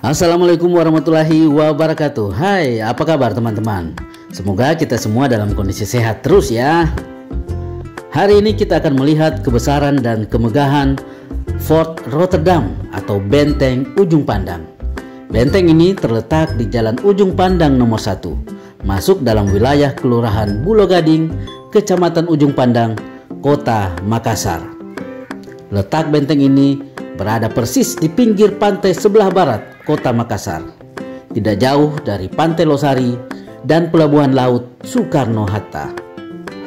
Assalamualaikum warahmatullahi wabarakatuh. Hai, apa kabar teman-teman? Semoga kita semua dalam kondisi sehat terus ya. Hari ini kita akan melihat kebesaran dan kemegahan Fort Rotterdam atau Benteng Ujung Pandang. Benteng ini terletak di Jalan Ujung Pandang nomor 1, masuk dalam wilayah Kelurahan Bulo Gading, Kecamatan Ujung Pandang, Kota Makassar. Letak benteng ini berada persis di pinggir pantai sebelah barat Kota Makassar, tidak jauh dari Pantai Losari dan Pelabuhan Laut Soekarno-Hatta.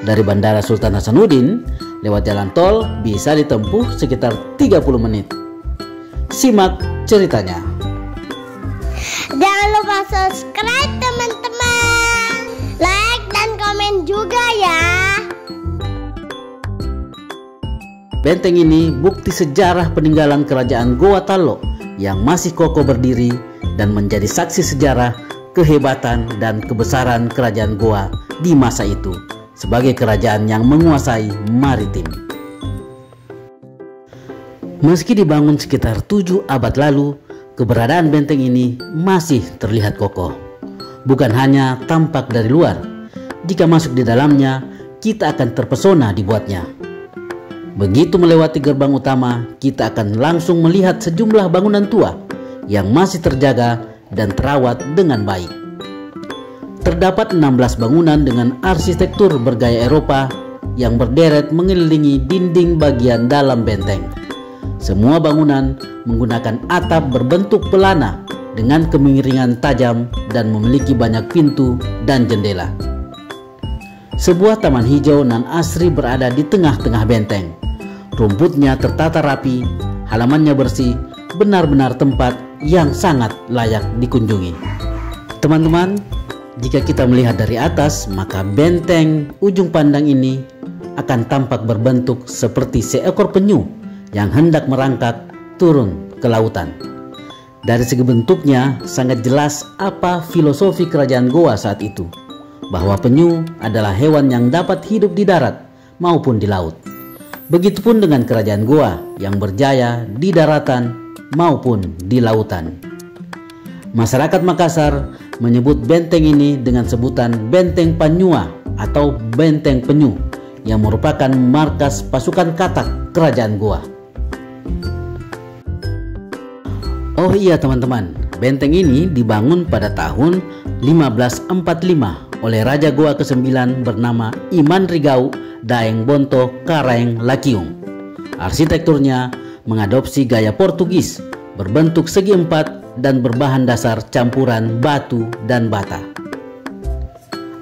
Dari Bandara Sultan Hasanuddin lewat jalan tol bisa ditempuh sekitar 30 menit. Simak ceritanya. Jangan lupa subscribe teman-teman, like dan komen juga ya. Benteng ini bukti sejarah peninggalan kerajaan Goa Talok yang masih kokoh berdiri dan menjadi saksi sejarah kehebatan dan kebesaran kerajaan Goa di masa itu sebagai kerajaan yang menguasai maritim. Meski dibangun sekitar 7 abad lalu, keberadaan benteng ini masih terlihat kokoh. Bukan hanya tampak dari luar, jika masuk di dalamnya kita akan terpesona dibuatnya. Begitu melewati gerbang utama, kita akan langsung melihat sejumlah bangunan tua yang masih terjaga dan terawat dengan baik. Terdapat 16 bangunan dengan arsitektur bergaya Eropa yang berderet mengelilingi dinding bagian dalam benteng. Semua bangunan menggunakan atap berbentuk pelana dengan kemiringan tajam dan memiliki banyak pintu dan jendela. Sebuah taman hijau nan asri berada di tengah-tengah benteng. Rumputnya tertata rapi, halamannya bersih, benar-benar tempat yang sangat layak dikunjungi. Teman-teman, jika kita melihat dari atas, maka benteng Ujung Pandang ini akan tampak berbentuk seperti seekor penyu yang hendak merangkak turun ke lautan. Dari segi bentuknya sangat jelas apa filosofi kerajaan Goa saat itu, bahwa penyu adalah hewan yang dapat hidup di darat maupun di laut. Begitupun dengan kerajaan Goa yang berjaya di daratan maupun di lautan. Masyarakat Makassar menyebut benteng ini dengan sebutan Benteng Panyua atau Benteng Penyu yang merupakan markas pasukan katak kerajaan Goa. Oh iya teman-teman, benteng ini dibangun pada tahun 1545 oleh Raja Goa ke-9 bernama Iman Rigau Daeng Bonto Karaeng Lakiung. Arsitekturnya mengadopsi gaya Portugis, berbentuk segi empat dan berbahan dasar campuran batu dan bata.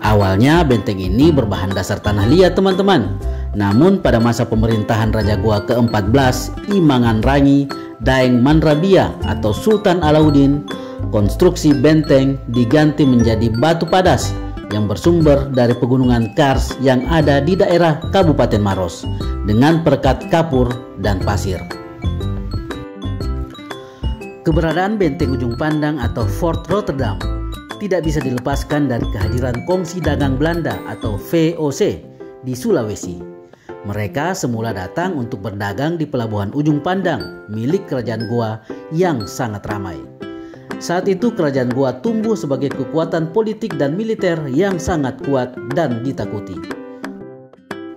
Awalnya benteng ini berbahan dasar tanah liat teman-teman. Namun pada masa pemerintahan Raja Goa ke-14 Imangan Rangi Daeng Manrabia atau Sultan Alauddin, konstruksi benteng diganti menjadi batu padas yang bersumber dari pegunungan Kars yang ada di daerah Kabupaten Maros dengan perekat kapur dan pasir. Keberadaan Benteng Ujung Pandang atau Fort Rotterdam tidak bisa dilepaskan dari kehadiran Kongsi Dagang Belanda atau VOC di Sulawesi. Mereka semula datang untuk berdagang di Pelabuhan Ujung Pandang milik Kerajaan Goa yang sangat ramai. Saat itu kerajaan Goa tumbuh sebagai kekuatan politik dan militer yang sangat kuat dan ditakuti.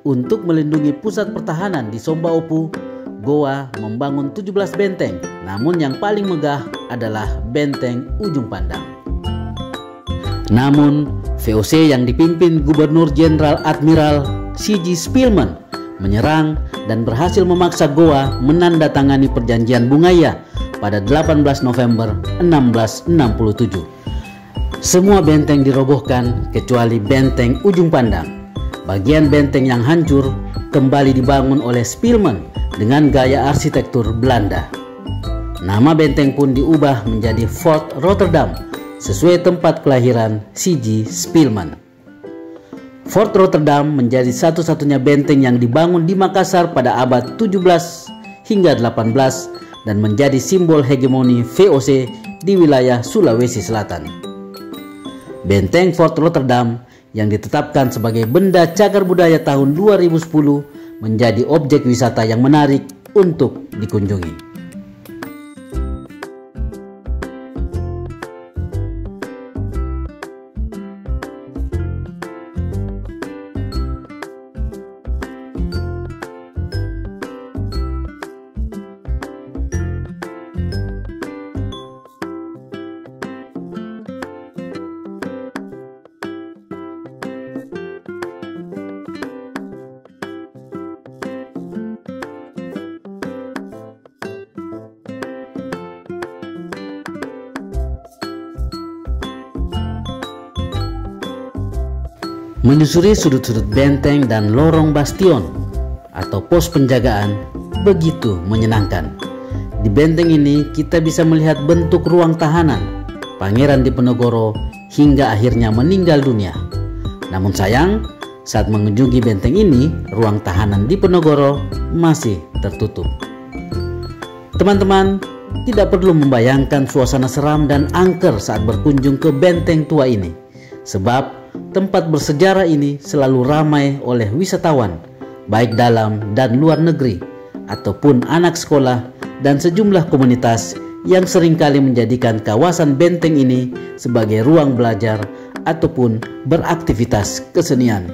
Untuk melindungi pusat pertahanan di Somba Opu, Goa membangun 17 benteng, namun yang paling megah adalah Benteng Ujung Pandang. Namun, VOC yang dipimpin Gubernur Jenderal Admiral C.G. Spilman menyerang dan berhasil memaksa Goa menandatangani perjanjian Bungaya pada 18 November 1667. Semua benteng dirobohkan kecuali Benteng Ujung Pandang. Bagian benteng yang hancur kembali dibangun oleh Spilman dengan gaya arsitektur Belanda. Nama benteng pun diubah menjadi Fort Rotterdam sesuai tempat kelahiran C.G. Spilman. Fort Rotterdam menjadi satu-satunya benteng yang dibangun di Makassar pada abad 17 hingga 18 dan menjadi simbol hegemoni VOC di wilayah Sulawesi Selatan. Benteng Fort Rotterdam yang ditetapkan sebagai benda cagar budaya tahun 2010 menjadi objek wisata yang menarik untuk dikunjungi. Menyusuri sudut-sudut benteng dan lorong bastion atau pos penjagaan begitu menyenangkan. Di benteng ini kita bisa melihat bentuk ruang tahanan Pangeran Diponegoro hingga akhirnya meninggal dunia. Namun sayang, saat mengunjungi benteng ini, ruang tahanan Diponegoro masih tertutup. Teman-teman, tidak perlu membayangkan suasana seram dan angker saat berkunjung ke benteng tua ini, sebab tempat bersejarah ini selalu ramai oleh wisatawan, baik dalam dan luar negeri, ataupun anak sekolah dan sejumlah komunitas yang seringkali menjadikan kawasan benteng ini sebagai ruang belajar ataupun beraktivitas kesenian.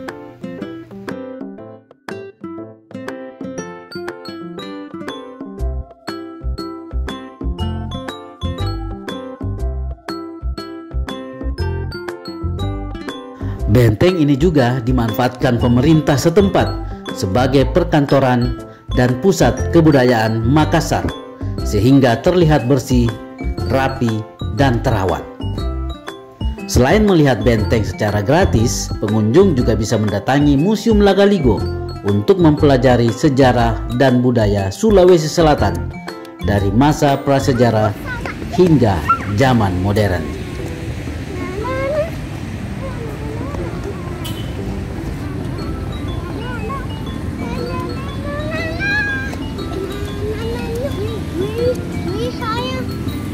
Benteng ini juga dimanfaatkan pemerintah setempat sebagai perkantoran dan pusat kebudayaan Makassar, sehingga terlihat bersih, rapi, dan terawat. Selain melihat benteng secara gratis, pengunjung juga bisa mendatangi Museum Lagaligo untuk mempelajari sejarah dan budaya Sulawesi Selatan dari masa prasejarah hingga zaman modern.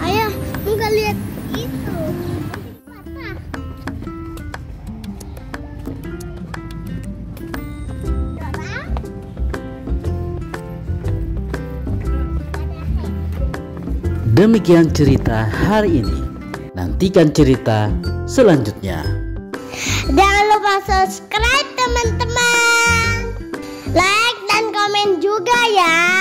Ayah, enggak lihat itu. Demikian cerita hari ini. Nantikan cerita selanjutnya. Jangan lupa subscribe teman-teman. Like dan komen juga ya.